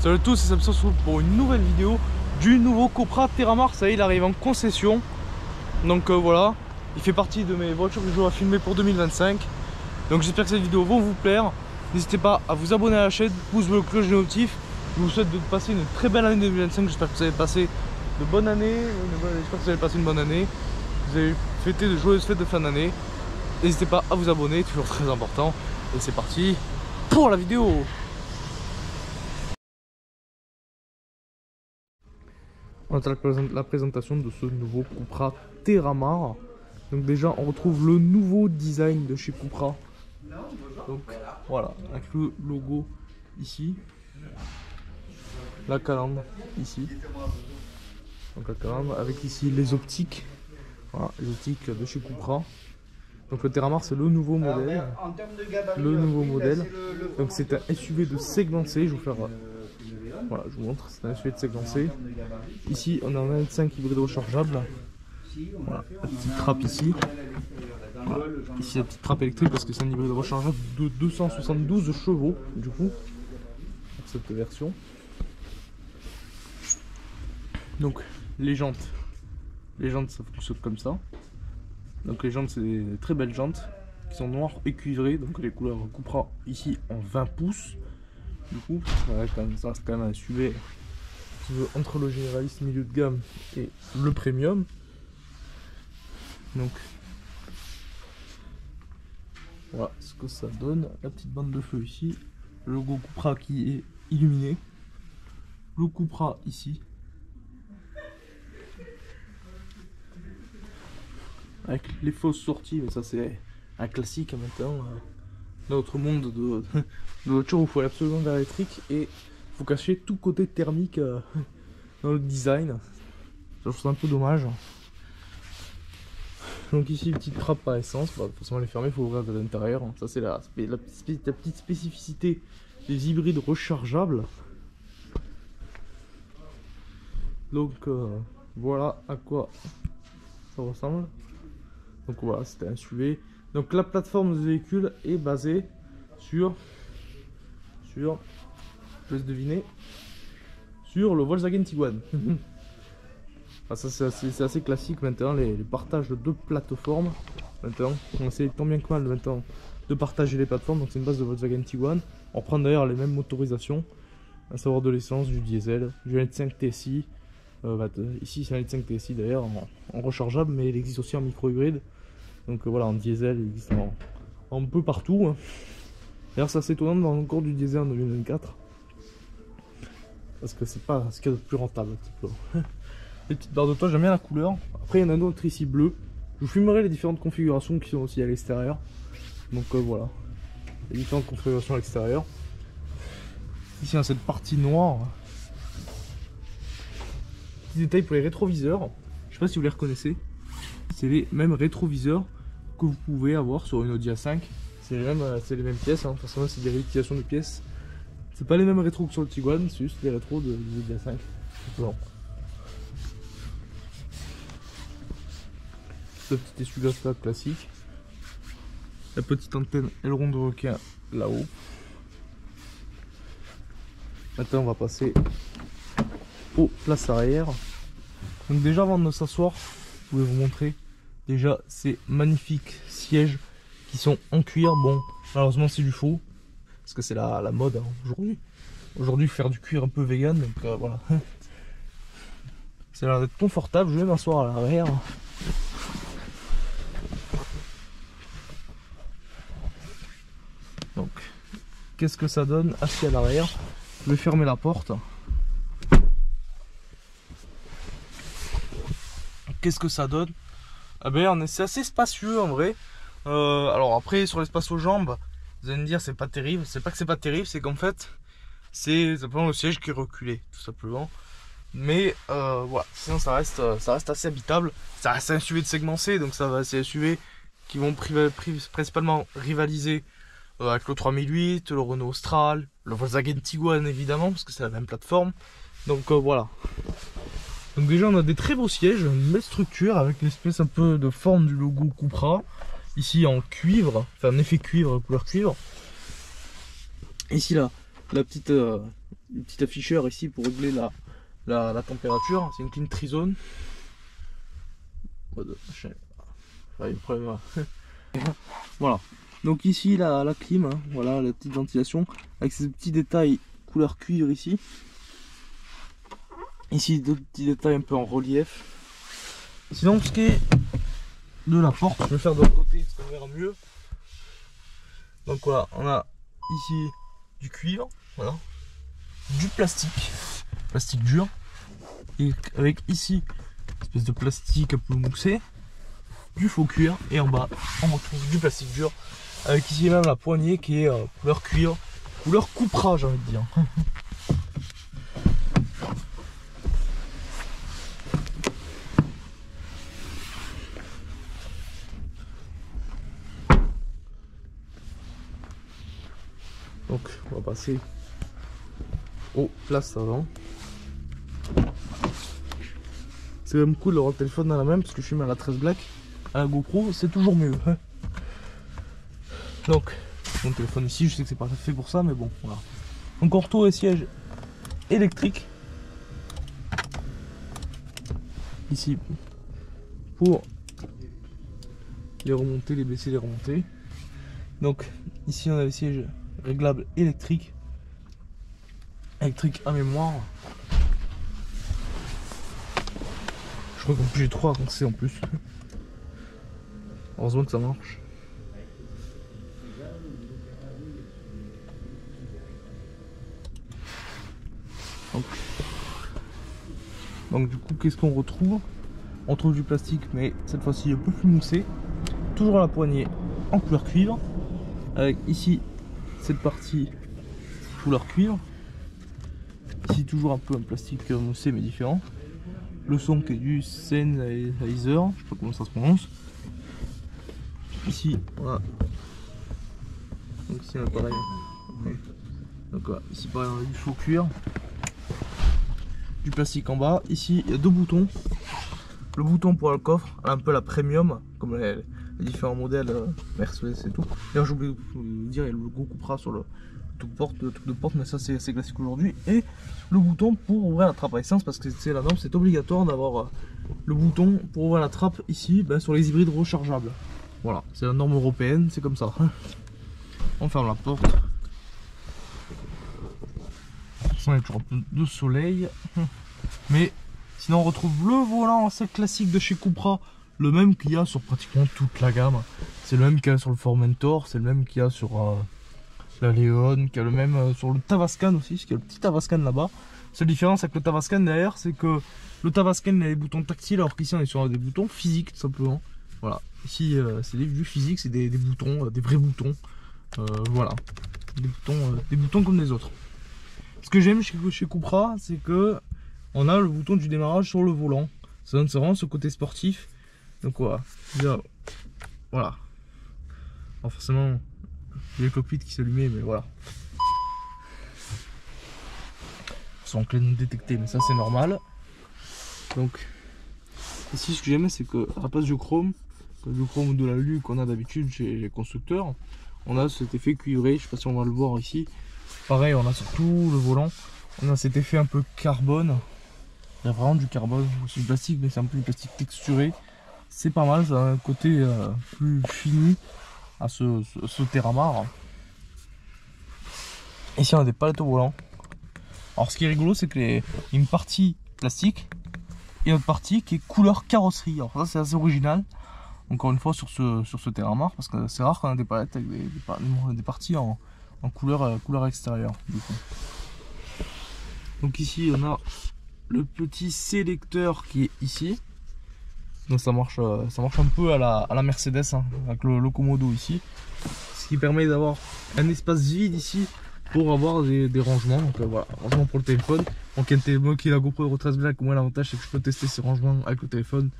Salut à tous, c'est Samson pour une nouvelle vidéo du nouveau Cupra Terramar. Ça y est, il arrive en concession. Donc voilà, il fait partie de mes voitures que je dois filmer pour 2025. Donc j'espère que cette vidéo va vous plaire. N'hésitez pas à vous abonner à la chaîne, pouce bleu, cloche de notif. Je vous souhaite de passer une très belle année 2025. J'espère que vous avez passé de bonnes années. J'espère que vous avez passé une bonne année. Vous avez fêté de joyeuses fêtes de fin d'année. N'hésitez pas à vous abonner, toujours très important. Et c'est parti pour la vidéo. On a la présentation de ce nouveau Cupra Terramar. Donc déjà on retrouve le nouveau design de chez Cupra. Donc voilà, avec le logo ici. La calandre ici. Donc la calandre avec ici les optiques. Voilà, les optiques de chez Cupra. Donc le Terramar c'est le nouveau modèle. Donc c'est un SUV de segment C. Je vais vous faire... Voilà, je vous montre, c'est un SUV de segment C. Ici, on a un 25 hybride rechargeable. Voilà, la petite trappe ici. Voilà. Ici, la petite trappe électrique parce que c'est un hybride rechargeable de 272 chevaux, du coup, pour cette version. Donc, les jantes ça fonctionne comme ça. Donc, les jantes, c'est des très belles jantes qui sont noires et cuivrées. Donc, les couleurs Cupra ici en 20 pouces. Du coup, ça reste quand même un SUV entre le généraliste milieu de gamme et le premium. Donc voilà ce que ça donne. La petite bande de feu ici, le logo Cupra qui est illuminé, le Cupra ici avec les fausses sorties, mais ça c'est un classique maintenant. Dans notre monde de voiture où il faut aller absolument vers l'électrique et il faut cacher tout côté thermique dans le design. Je trouve ça un peu dommage. Donc ici, petite trappe par essence. Bah, de toute façon, elle est fermée, il faut ouvrir de l'intérieur. Ça, c'est la petite spécificité des hybrides rechargeables. Donc voilà à quoi ça ressemble. Donc voilà, c'était un SUV. Donc la plateforme du véhicule est basée sur, je laisse deviner, sur le Volkswagen Tiguan. Ah, ça c'est assez classique maintenant, les partages de deux plateformes. Maintenant, on essaie tant bien que mal maintenant de partager les plateformes. Donc c'est une base de Volkswagen Tiguan. On reprend d'ailleurs les mêmes motorisations, à savoir de l'essence, du diesel, du 1.5 TSI. Ici c'est un 1.5 TSI d'ailleurs en rechargeable, mais il existe aussi en micro-hybride. Donc voilà, en diesel, il existe en peu partout. D'ailleurs, c'est assez étonnant dans le cours du diesel en 2024. Parce que c'est pas ce qu'il y a de plus rentable. Les petites barres de toit, j'aime bien la couleur. Après, il y en a un autre ici bleu. Je vous filmerai les différentes configurations qui sont aussi à l'extérieur. Donc voilà, les différentes configurations à l'extérieur. Ici, on a cette partie noire. Petit détail pour les rétroviseurs. Je sais pas si vous les reconnaissez. C'est les mêmes rétroviseurs que vous pouvez avoir sur une Audi A5. C'est les mêmes pièces, hein. Forcément c'est des réutilisations de pièces. C'est pas les mêmes rétros que sur le Tiguan, c'est juste les rétros de Audi A5. Bon. Le petit essuie-glace là classique. La petite antenne aileron de requin là-haut. Maintenant on va passer aux places arrière. Donc déjà avant de s'asseoir, je voulais vous montrer déjà ces magnifiques sièges qui sont en cuir. Bon, malheureusement c'est du faux parce que c'est la mode hein, aujourd'hui. Aujourd'hui faire du cuir un peu vegan, donc voilà. Ça a l'air d'être confortable. Je vais m'asseoir à l'arrière. Donc, qu'est-ce que ça donne assis à l'arrière? Je vais fermer la porte. Qu'est-ce que ça donne? Ah ben, c'est assez spacieux en vrai. Alors après sur l'espace aux jambes, vous allez me dire c'est pas terrible. C'est pas que c'est pas terrible, c'est qu'en fait c'est simplement le siège qui est reculé, tout simplement. Mais voilà, sinon ça reste assez habitable. Ça reste un SUV de segment C, donc c'est un SUV qui vont principalement rivaliser avec le 3008, le Renault Austral, le Volkswagen Tiguan évidemment, parce que c'est la même plateforme. Donc voilà. Donc déjà on a des très beaux sièges, une belle structure avec l'espèce un peu de forme du logo Cupra. Ici en cuivre, enfin en effet cuivre, couleur cuivre. Ici là, la petite des petits afficheurs ici pour régler la température. C'est une clim Trizone. Voilà. Donc ici la clim, hein, voilà la petite ventilation avec ces petits détails couleur cuivre ici. Ici d'autres petits détails un peu en relief. Sinon ce qui est de la porte, je vais faire de l'autre côté parce qu'on verra mieux. Donc voilà, on a ici du cuivre, voilà, du plastique dur, et avec ici une espèce de plastique un peu moussé, du faux cuir, et en bas on retrouve du plastique dur, avec ici même la poignée qui est couleur cuivre, couleur Cupra j'ai envie de dire. Donc on va passer aux places avant. C'est même cool d'avoir le téléphone dans la même parce que je suis mis à la 13 Black. À la GoPro c'est toujours mieux. Donc mon téléphone ici, je sais que c'est pas fait pour ça mais bon voilà. Donc on retrouve les sièges électriques. Ici pour les remonter, les baisser, les remonter. Donc ici on a les sièges réglables électriques à mémoire. Je crois qu'en plus j'ai 3 avancés en plus. Heureusement que ça marche. Donc du coup qu'est-ce qu'on retrouve? On trouve du plastique mais cette fois-ci un peu plus moussé. Toujours la poignée en couleur cuivre. Avec ici cette partie couleur cuivre. Ici toujours un peu un plastique moussé mais différent. Le son qui est du Sennheiser, je sais pas comment ça se prononce. Ici voilà. Donc ici on a pareil. Donc voilà, ici pareil on a du faux cuir. Du plastique en bas. Ici il y a 2 boutons. Le bouton pour le coffre, un peu la premium, comme les différents modèles Mercedes et tout. D'ailleurs j'ai oublié de vous dire, il y a le logo Cupra sur le truc de porte, mais ça c'est assez classique aujourd'hui. Et le bouton pour ouvrir la trappe à essence, parce que c'est la norme, c'est obligatoire d'avoir le bouton pour ouvrir la trappe ici sur les hybrides rechargeables. Voilà, c'est la norme européenne, c'est comme ça. On ferme la porte. Il y a toujours un peu de soleil. Mais sinon on retrouve le volant assez classique de chez Cupra, le même qu'il y a sur pratiquement toute la gamme. C'est le même qu'il y a sur le Formentor, c'est le même qu'il y a sur la Leon, qu'il y a le même sur le Tavascan aussi, parce qu'il y a le petit Tavascan là-bas. Seule différence avec le Tavascan derrière, c'est que le Tavascan il a des boutons tactiles, alors qu'ici on est sur des boutons physiques tout simplement. Voilà, ici c'est des vues physiques, c'est des boutons, des vrais boutons. Voilà, des boutons comme les autres. Ce que j'aime chez Cupra, c'est que on a le bouton du démarrage sur le volant. Ça donne vraiment ce côté sportif. Donc voilà. Voilà. Alors forcément, il y a le cockpit qui s'allumait, mais voilà. Sans clé non détectée, mais ça c'est normal. Donc ici ce que j'aime, c'est que à la place du chrome, ou de l'alu qu'on a d'habitude chez les constructeurs, on a cet effet cuivré. Je sais pas si on va le voir ici. Pareil, on a sur tout le volant, on a cet effet un peu carbone. Il y a vraiment du carbone, c'est du plastique, mais c'est un peu du plastique texturé. C'est pas mal, ça a un côté plus fini à ce Terramar. Ici on a des palettes au volant. Alors ce qui est rigolo, c'est qu'il y a une partie plastique et une autre partie qui est couleur carrosserie. Alors ça c'est assez original, encore une fois sur ce Terramar, parce que c'est rare qu'on a des palettes avec des parties en couleur extérieure. Du coup. Donc ici on a le petit sélecteur qui est ici. Donc ça marche un peu à la Mercedes, hein, avec le Komodo ici. Ce qui permet d'avoir un espace vide ici pour avoir des rangements. Donc voilà, rangement pour le téléphone. Donc moi qui ai la GoPro Hero 13 Black, moi l'avantage c'est que je peux tester ces rangements avec le téléphone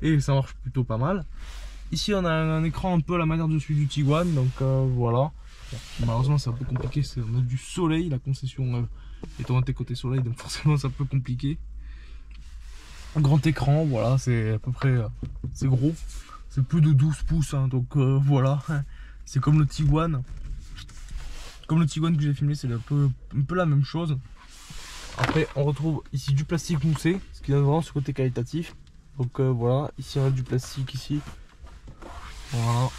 et ça marche plutôt pas mal. Ici on a un écran un peu à la manière de celui du Tiguan, donc voilà. Bon, malheureusement c'est un peu compliqué, on a du soleil, la concession est orientée côté soleil, donc forcément c'est un peu compliqué. Un grand écran, voilà, c'est à peu près, c'est gros, c'est plus de 12 pouces, hein, donc voilà, c'est comme le Tiguan. Comme le Tiguan que j'ai filmé, c'est un peu la même chose. Après on retrouve ici du plastique moussé, ce qui donne vraiment ce côté qualitatif. Donc voilà, ici on a du plastique ici. Voilà.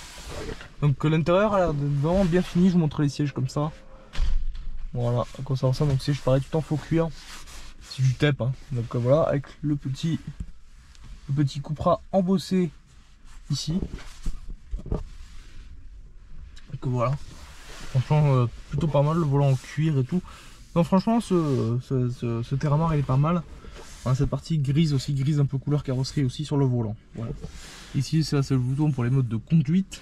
Donc l'intérieur a l'air d'être vraiment bien fini, je vous montre les sièges comme ça. Voilà, à quoi ça ressemble. Donc siège pareil tout en faux cuir. C'est du TEP hein. Donc voilà, avec le petit Cupra embossé ici. Donc voilà. Franchement plutôt pas mal, le volant en cuir et tout. Donc franchement ce Terramar il est pas mal. Hein, cette partie grise aussi, grise un peu couleur carrosserie aussi sur le volant. Voilà. Ici c'est le bouton pour les modes de conduite.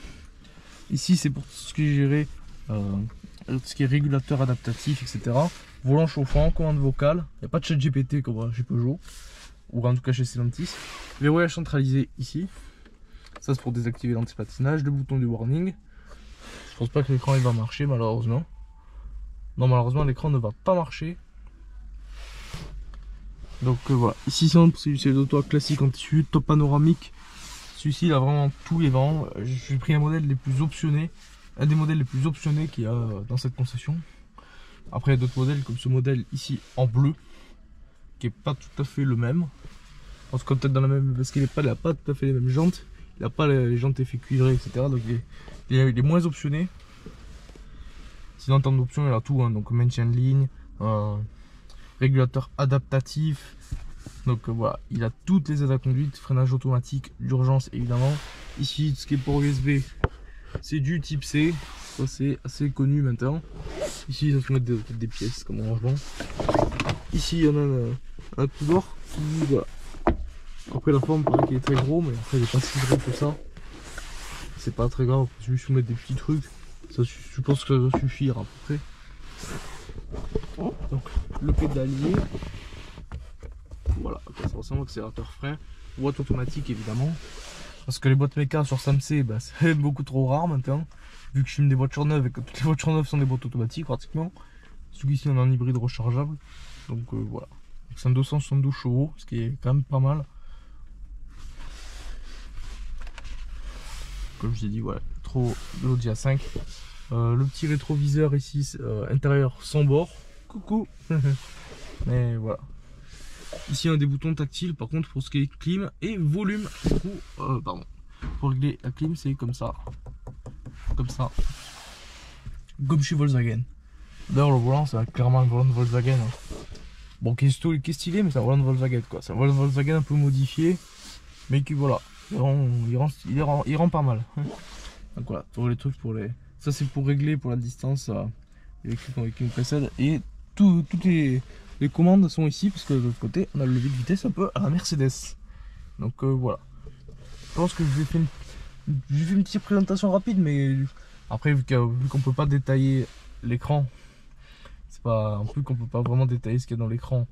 Ici c'est pour tout ce qui est géré, tout ce qui est régulateur adaptatif, etc. Volant chauffant, commande vocale. Il n'y a pas de chat GPT comme chez Peugeot. Ou en tout cas chez Stellantis. Verrouillage centralisé ici. Ça c'est pour désactiver l'anti-patinage. Le bouton du warning. Je pense pas que l'écran il va marcher malheureusement. Non malheureusement l'écran ne va pas marcher. Donc voilà. Ici c'est le toit classique en tissu, top panoramique. Celui-ci il a vraiment tous les vents. J'ai pris un modèle les plus optionnés. Un des modèles les plus optionnés qu'il y a dans cette concession. Après il y a d'autres modèles comme ce modèle ici en bleu. Qui est pas tout à fait le même. En tout cas peut-être dans la même. Parce qu'il n'a pas tout à fait les mêmes jantes. Il n'a pas les jantes effets cuivrés, etc. Donc il est moins optionné. Sinon en termes d'options il a tout. Hein. Donc maintien de ligne. Régulateur adaptatif. Donc voilà, il a toutes les aides à conduite, freinage automatique, d'urgence évidemment. Ici, ce qui est port USB, c'est du type C, ça c'est assez connu maintenant. Ici, ça se met des pièces comme rangement. Ici, il y en a un couloir qui, voilà. Après la forme, paraît qu'il est très gros, mais après il n'est pas si gros que ça. C'est pas très grave, on peut juste mettre des petits trucs. Ça, je pense que ça doit suffire à peu près. Donc le pédalier, voilà, ça ressemble, accélérateur frein, boîte automatique évidemment, parce que les boîtes méca sur Samsung bah, c'est beaucoup trop rare maintenant, vu que je filme des voitures neuves et que toutes les voitures neuves sont des boîtes automatiques pratiquement. Celui-ci on a un hybride rechargeable, donc voilà, c'est un 272 chevaux, ce qui est quand même pas mal. Comme je l'ai dit, voilà, trop de l'Audi A5. Le petit rétroviseur ici, intérieur sans bord. Coucou. Mais voilà. Ici on a des boutons tactiles par contre pour ce qui est clim et volume. Du coup, pardon. Pour régler la clim c'est comme ça. Comme ça. Comme chez Volkswagen. D'ailleurs le volant c'est clairement un volant de Volkswagen. Hein. Bon qui est stylé mais c'est un volant de Volkswagen quoi. C'est un volant de Volkswagen un peu modifié. Mais qui voilà. Il rend pas mal. Donc voilà, pour les trucs pour les. Ça c'est pour régler pour la distance avec une précède. Et toutes les commandes sont ici parce que de l'autre côté on a le levier de vitesse un peu à la Mercedes. Donc voilà. Je pense que je vais faire une petite présentation rapide, mais après vu qu'on peut pas détailler l'écran, c'est pas en plus qu'on peut pas vraiment détailler ce qu'il y a dans l'écran.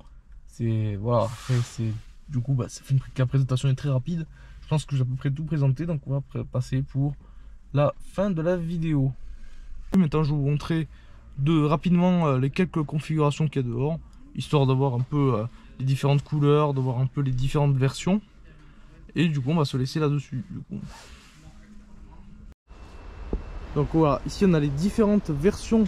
C'est voilà, après c'est du coup bah ça fait la présentation est très rapide. Je pense que j'ai à peu près tout présenté, donc on va passer pour la fin de la vidéo. Maintenant je vais vous montrer rapidement les quelques configurations qu'il y a dehors, histoire d'avoir un peu les différentes couleurs, de voir un peu les différentes versions. Et du coup on va se laisser là-dessus. Donc voilà, ici on a les différentes versions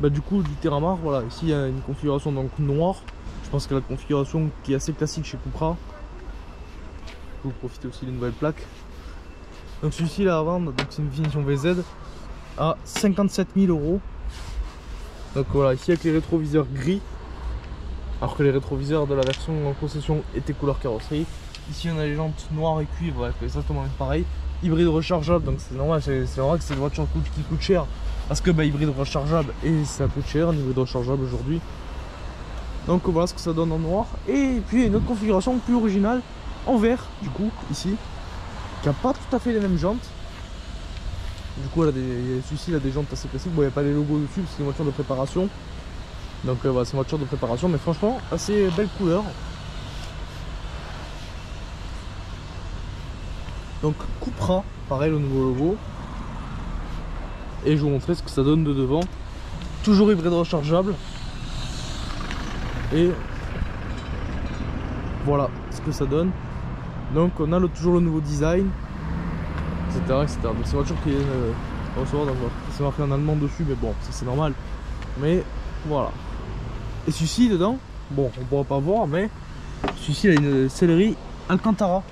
du coup du Terramar. Voilà, ici il y a une configuration donc noire. Je pense que la configuration qui est assez classique chez Cupra. Vous profitez aussi des nouvelles plaques. Donc celui-ci là à vendre, donc c'est une finition VZ à 57 000 €. Donc voilà, ici avec les rétroviseurs gris, alors que les rétroviseurs de la version en concession étaient couleur carrosserie. Ici on a les jantes noires et cuivre, ouais, exactement pareil. Hybride rechargeable, donc c'est normal, c'est vrai que c'est une voiture qui coûte cher, parce que hybride rechargeable et ça coûte cher, un hybride rechargeable aujourd'hui. Donc voilà ce que ça donne en noir. Et puis une autre configuration plus originale en vert, du coup, ici, qui n'a pas tout à fait les mêmes jantes. Du coup, celui-ci il a des jantes assez classiques. Bon, il n'y a pas les logos dessus, parce que c'est une voiture de préparation. Donc voilà, c'est une voiture de préparation, mais franchement, assez belle couleur. Donc Cupra, pareil, le nouveau logo. Et je vais vous montrer ce que ça donne de devant. Toujours hybride rechargeable. Et voilà ce que ça donne. Donc on a toujours le nouveau design, etc. etc. Donc c'est une voiture qui est recevoir, c'est marqué en allemand dessus, mais bon, ça c'est normal. Mais voilà. Et celui-ci dedans, Bon, on pourra pas voir, mais celui-ci a une sellerie Alcantara.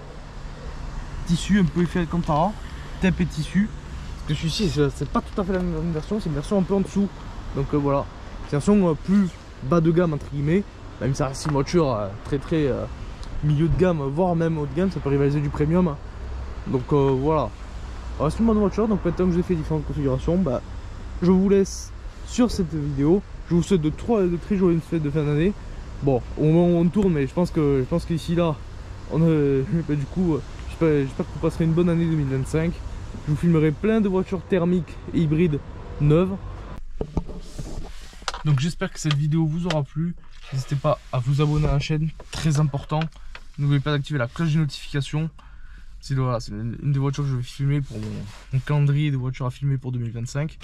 Tissu un peu effet Alcantara, tape et tissu. Parce que celui-ci, c'est pas tout à fait la même version, c'est une version un peu en dessous. Donc voilà, c'est une version plus bas de gamme entre guillemets. Même si ça reste une voiture très milieu de gamme, voire même haut de gamme, ça peut rivaliser du premium. Donc voilà, c'est une bonne voiture. Donc maintenant que j'ai fait différentes configurations, bah, je vous laisse sur cette vidéo. Je vous souhaite de très joyeuses fêtes de fin d'année. Bon, au moment où on tourne, mais je pense qu'ici là, bah, du coup, j'espère que vous passerez une bonne année 2025. Je vous filmerai plein de voitures thermiques et hybrides neuves. Donc j'espère que cette vidéo vous aura plu. N'hésitez pas à vous abonner à la chaîne, très important. N'oubliez pas d'activer la cloche de notification. C'est voilà, une des voitures que je vais filmer pour mon calendrier de voitures à filmer pour 2025.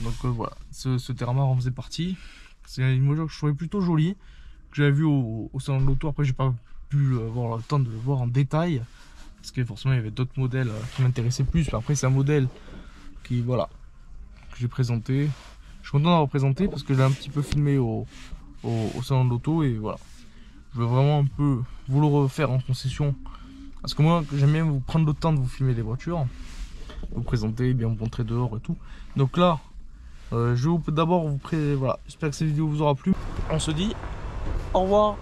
Donc voilà, ce Terramar en faisait partie. C'est une voiture que je trouvais plutôt jolie, que j'avais vu au salon de l'auto. Après j'ai pas pu avoir le temps de le voir en détail, parce que forcément il y avait d'autres modèles qui m'intéressaient plus. Mais après c'est un modèle qui, voilà, que j'ai présenté. Je suis content d'avoir présenté parce que je l'ai un petit peu filmé au salon de l'auto. Et voilà, je veux vraiment un peu vous le refaire en concession, parce que moi j'aime bien vous prendre le temps de vous filmer les voitures, vous présenter, bien vous montrer dehors et tout. Donc là je vais d'abord vous présenter. Voilà, j'espère que cette vidéo vous aura plu. On se dit au revoir.